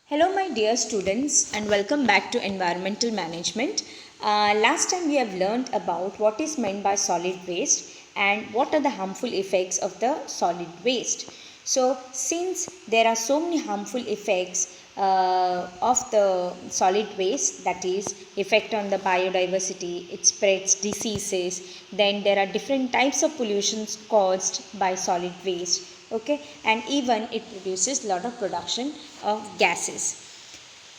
Hello, my dear students, and welcome back to Environmental Management. Last time we have learned about what is meant by solid waste and what are the harmful effects of the solid waste. So, since there are so many harmful effects of the solid waste, that is, effect on the biodiversity, it spreads diseases, then there are different types of pollutions caused by solid waste, okay, and even it produces lot of production of gases,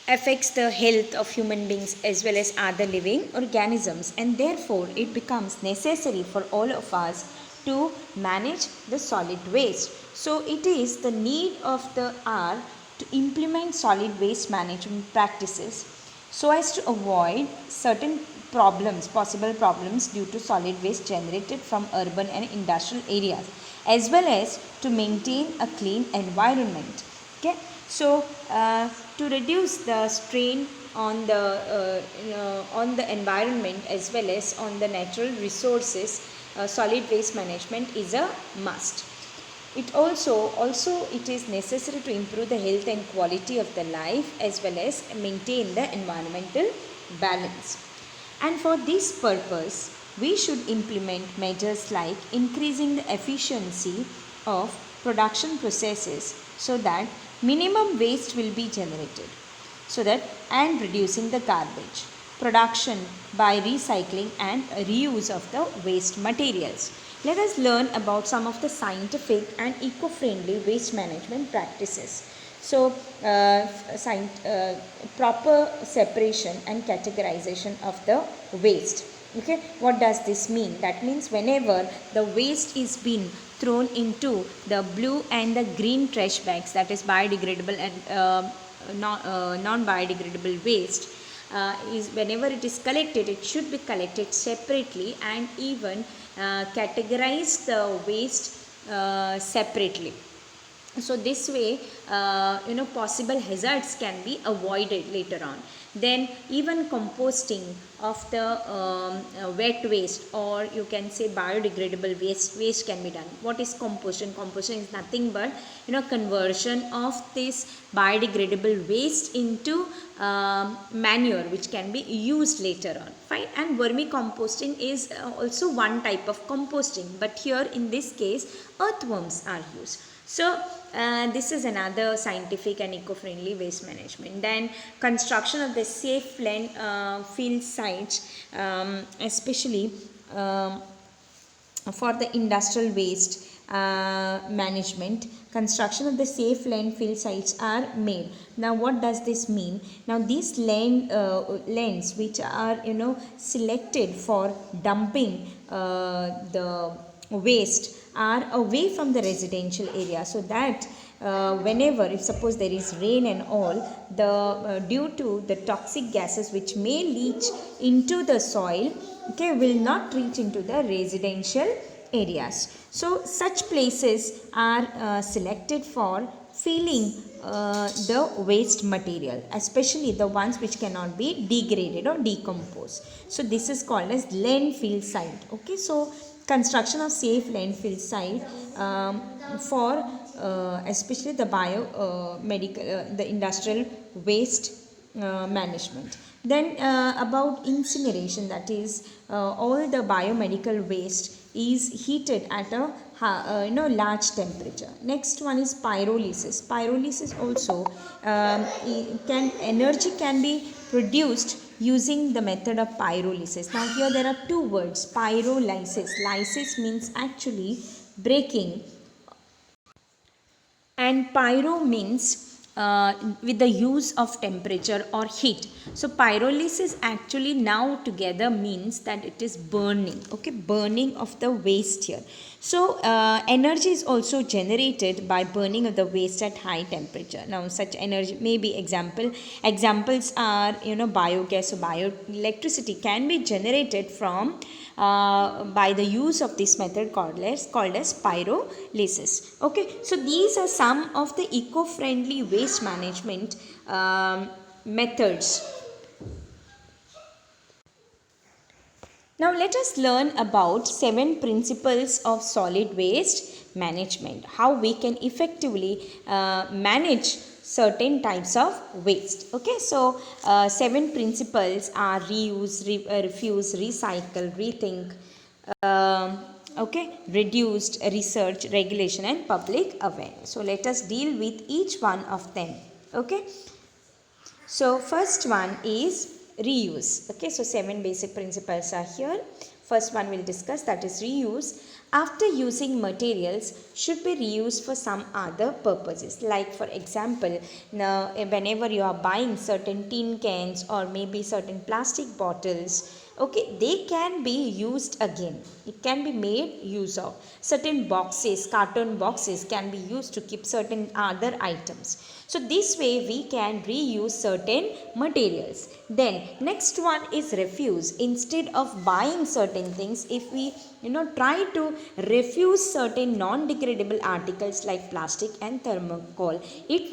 affects the health of human beings as well as other living organisms, and therefore it becomes necessary for all of us to manage the solid waste. So it is the need of the hour to implement solid waste management practices so as to avoid certain possible problems due to solid waste generated from urban and industrial areas, as well as to maintain a clean environment. Okay, so to reduce the strain on the environment as well as on the natural resources, solid waste management is a must. It also it is necessary to improve the health and quality of the life as well as maintain the environmental balance. And for this purpose, we should implement measures like increasing the efficiency of production processes so that minimum waste will be generated, so that and reducing the garbage production by recycling and reuse of the waste materials. Let us learn about some of the scientific and eco-friendly waste management practices. So, proper separation and categorization of the waste. Okay, what does this mean? That means whenever the waste is being thrown into the blue and the green trash bags, that is biodegradable and non-biodegradable waste, is whenever it is collected, it should be collected separately and even categorize the waste separately. So this way, possible hazards can be avoided later on. Then even composting of the wet waste, or you can say biodegradable waste can be done. What is composting? Composting is nothing but conversion of this biodegradable waste into manure, which can be used later on. Fine. And vermicomposting is also one type of composting, but here in this case earthworms are used. So this is another scientific and eco-friendly waste management. Then construction of the safe landfill sites, especially for the industrial waste management. Construction of the safe landfill sites are made. Now what does this mean? Now these lands which are selected for dumping the waste are away from the residential area, so that whenever, if suppose there is rain and all, the due to the toxic gases which may leach into the soil, okay, will not reach into the residential areas. So such places are selected for filling the waste material, especially the ones which cannot be degraded or decomposed. So this is called as landfill site. Okay, so construction of safe landfill site for especially the the industrial waste management. Then about incineration, that is all the biomedical waste is heated at a large temperature. Next one is pyrolysis. Pyrolysis also energy can be produced using the method of pyrolysis. Now here there are two words, pyrolysis. Lysis means actually breaking, and pyro means with the use of temperature or heat. So pyrolysis actually now together means that it is burning, okay, burning of the waste here. So energy is also generated by burning of the waste at high temperature. Now such energy may be examples are biogas. So bioelectricity can be generated from by the use of this method called as pyrolysis. Okay, so these are some of the eco-friendly waste management methods. Now let us learn about 7 principles of solid waste management, how we can effectively manage certain types of waste. Okay, so 7 principles are reuse, refuse, recycle, rethink, okay, reduced, research, regulation and public awareness. So let us deal with each one of them. Okay, so first one is reuse. Okay, so 7 basic principles are here. First one we'll discuss, that is reuse. After using materials should be reused for some other purposes. Like for example, now whenever you are buying certain tin cans or maybe certain plastic bottles, okay, they can be used again. It can be made use of. Certain boxes, carton boxes can be used to keep certain other items. So this way we can reuse certain materials. Then next one is refuse. Instead of buying certain things, if we try to refuse certain non-degradable articles like plastic and thermocol, it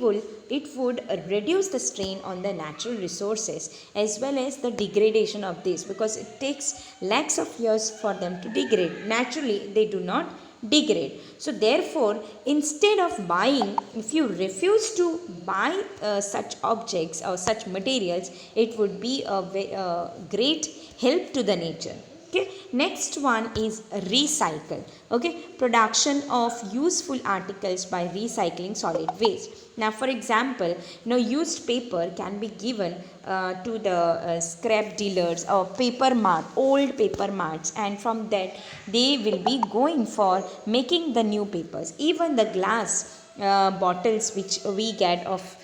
would reduce the strain on the natural resources as well as the degradation of this, because it takes lakhs of years for them to degrade. Naturally they do not degrade. So therefore, instead of buying, if you refuse to buy such objects or such materials, it would be a great help to the nature. Okay, next one is recycle. Okay, production of useful articles by recycling solid waste. Now for example, used paper can be given to the scrap dealers or paper mart, old paper marts, and from that they will be going for making the new papers. Even the glass bottles which we get of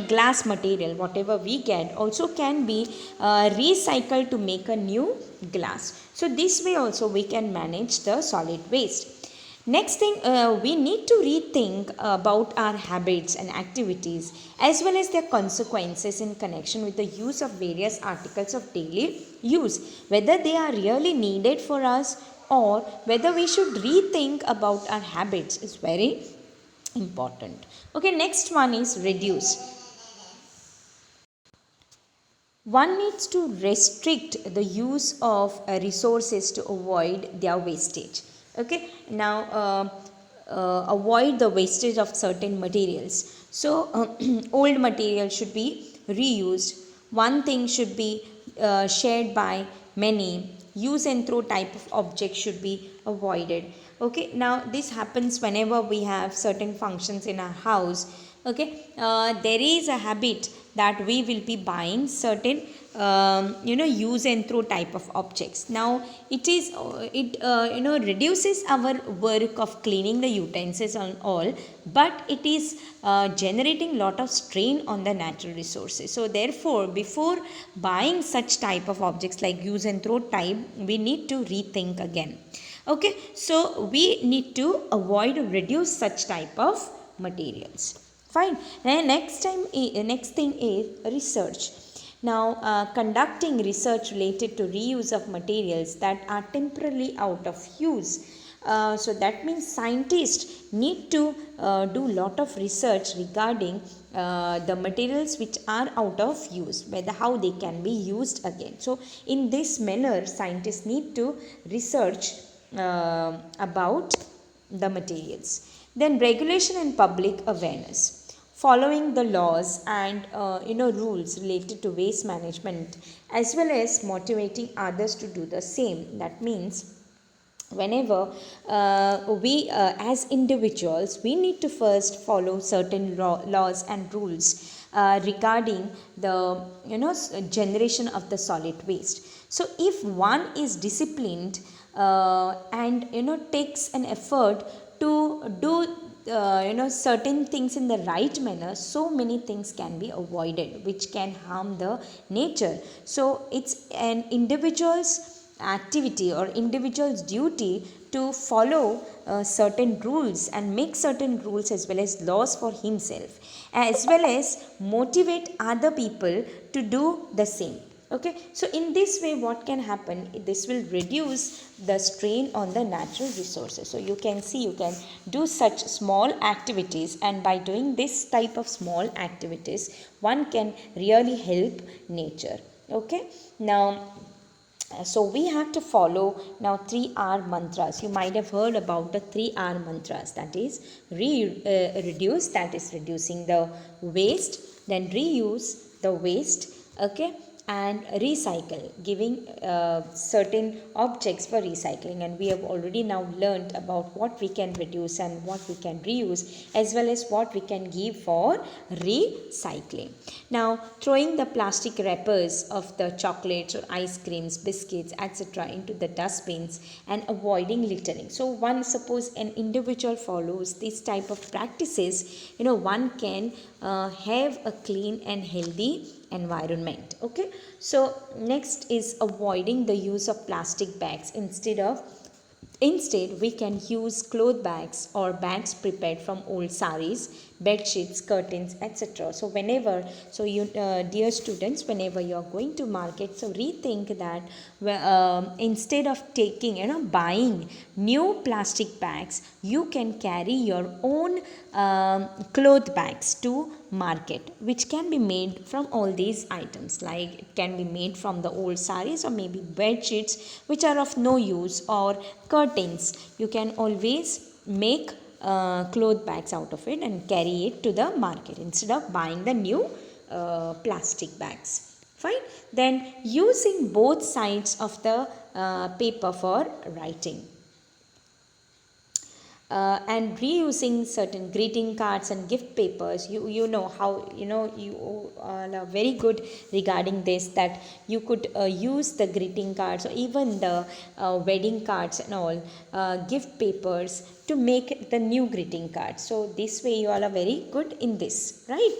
glass material, whatever we get, also can be recycled to make a new glass. So this way also we can manage the solid waste. Next thing, we need to rethink about our habits and activities as well as their consequences in connection with the use of various articles of daily use, whether they are really needed for us or whether we should rethink about our habits is very important. Okay, next one is reduce. One needs to restrict the use of resources to avoid their wastage. Okay, now avoid the wastage of certain materials. So old material should be reused. One thing should be shared by many. Use and throw type of object should be avoided. Okay, now this happens whenever we have certain functions in our house. Okay, there is a habit that we will be buying certain use and throw type of objects. Now it is reduces our work of cleaning the utensils and all, but it is generating lot of strain on the natural resources. So therefore, before buying such type of objects like use and throw type, we need to rethink again. Okay, so we need to avoid or reduce such type of materials. Fine. And next thing is research. Now, conducting research related to reuse of materials that are temporarily out of use. So that means scientists need to do lot of research regarding the materials which are out of use, whether how they can be used again. So in this manner, scientists need to research about the materials. Then regulation and public awareness. Following the laws and rules related to waste management as well as motivating others to do the same. That means whenever we as individuals, we need to first follow certain laws and rules regarding the generation of the solid waste. So if one is disciplined and takes an effort to do certain things in the right manner, so many things can be avoided which can harm the nature. So it's an individual's activity or individual's duty to follow certain rules and make certain rules as well as laws for himself, as well as motivate other people to do the same. Okay, so in this way what can happen, this will reduce the strain on the natural resources. So you can see, you can do such small activities, and by doing this type of small activities one can really help nature. Okay, now So we have to follow now 3R mantras. You might have heard about the 3R mantras, that is reduce, that is reducing the waste, then reuse the waste, okay, and recycle, giving certain objects for recycling. And we have already now learned about what we can reduce and what we can reuse, as well as what we can give for recycling. Now, throwing the plastic wrappers of the chocolates or ice creams, biscuits, etc. into the dustbins and avoiding littering. So one, suppose an individual follows this type of practices, one can have a clean and healthy environment. Okay, so next is avoiding the use of plastic bags. Instead, we can use cloth bags or bags prepared from old saris, bed sheets, curtains, etc. So whenever, so you dear students, whenever you are going to market, so rethink that instead of taking, buying new plastic bags, you can carry your own cloth bags to market, which can be made from all these items, like it can be made from the old saris or maybe bed sheets which are of no use, or curtains. You can always make cloth bags out of it and carry it to the market instead of buying the new plastic bags. Fine. Then using both sides of the paper for writing. And reusing certain greeting cards and gift papers. You know how, you are very good regarding this, that you could use the greeting cards or even the wedding cards and all gift papers to make the new greeting cards. So this way you all are very good in this, right?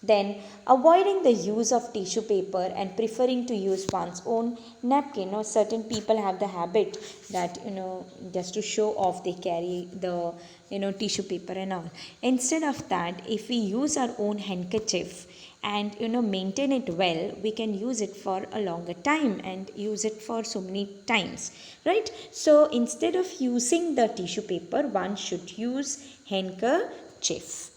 Then avoiding the use of tissue paper and preferring to use one's own napkin. Or certain people have the habit that, just to show off, they carry the, tissue paper and all. Instead of that, if we use our own handkerchief and maintain it well, we can use it for a longer time and use it for so many times, right? So instead of using the tissue paper, one should use handkerchief.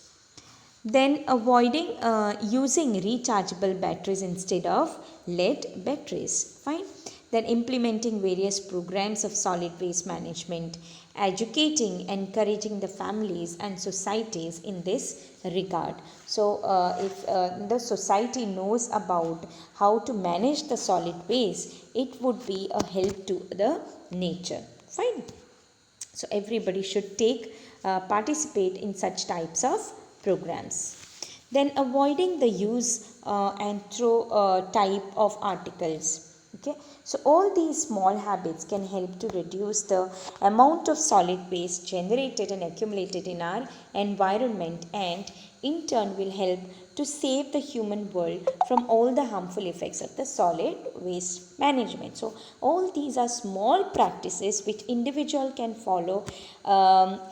Then avoiding using rechargeable batteries instead of lead batteries. Fine. Then implementing various programs of solid waste management, educating, encouraging the families and societies in this regard. So if the society knows about how to manage the solid waste, it would be a help to the nature. Fine. So everybody should participate in such types of programs. Then avoiding the use and throw type of articles. Okay, so all these small habits can help to reduce the amount of solid waste generated and accumulated in our environment, and in turn will help to save the human world from all the harmful effects of the solid waste management. So all these are small practices which individual can follow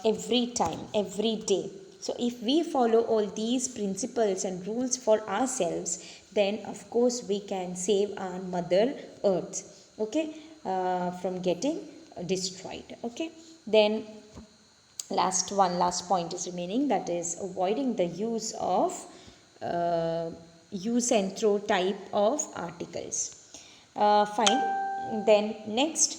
every time, every day. So if we follow all these principles and rules for ourselves, then of course we can save our mother earth, okay, from getting destroyed. Okay, then last point is remaining, that is avoiding the use and throw type of articles. Fine. Then next,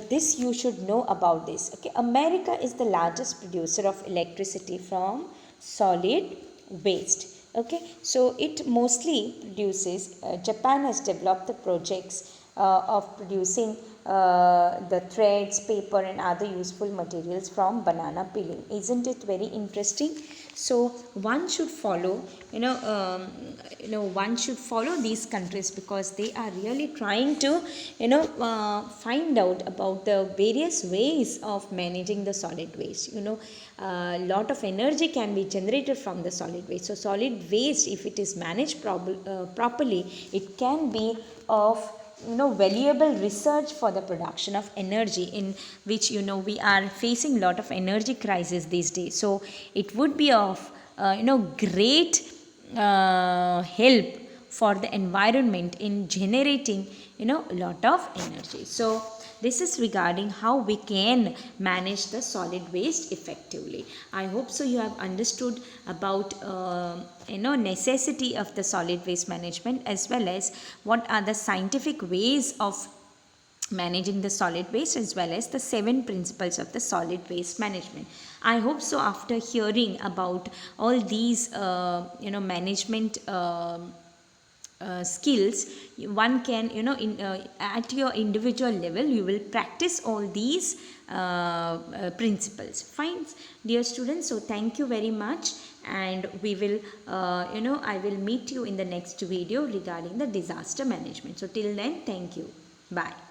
this you should know about this. Okay, America is the largest producer of electricity from solid waste. Okay, so it mostly produces, Japan has developed the projects of producing the threads, paper and other useful materials from banana peeling. Isn't it very interesting? So one should follow, one should follow these countries, because they are really trying to, find out about the various ways of managing the solid waste. A lot of energy can be generated from the solid waste. So solid waste, if it is managed properly, it can be of valuable research for the production of energy, in which we are facing a lot of energy crisis these days. So it would be of great help for the environment in generating a lot of energy. So this is regarding how we can manage the solid waste effectively. I hope so you have understood about necessity of the solid waste management, as well as what are the scientific ways of managing the solid waste, as well as the 7 principles of the solid waste management. I hope so after hearing about all these management skills, one can at your individual level you will practice all these principles. Fine, dear students, so thank you very much, and we will I will meet you in the next video regarding the disaster management. So till then, thank you. Bye.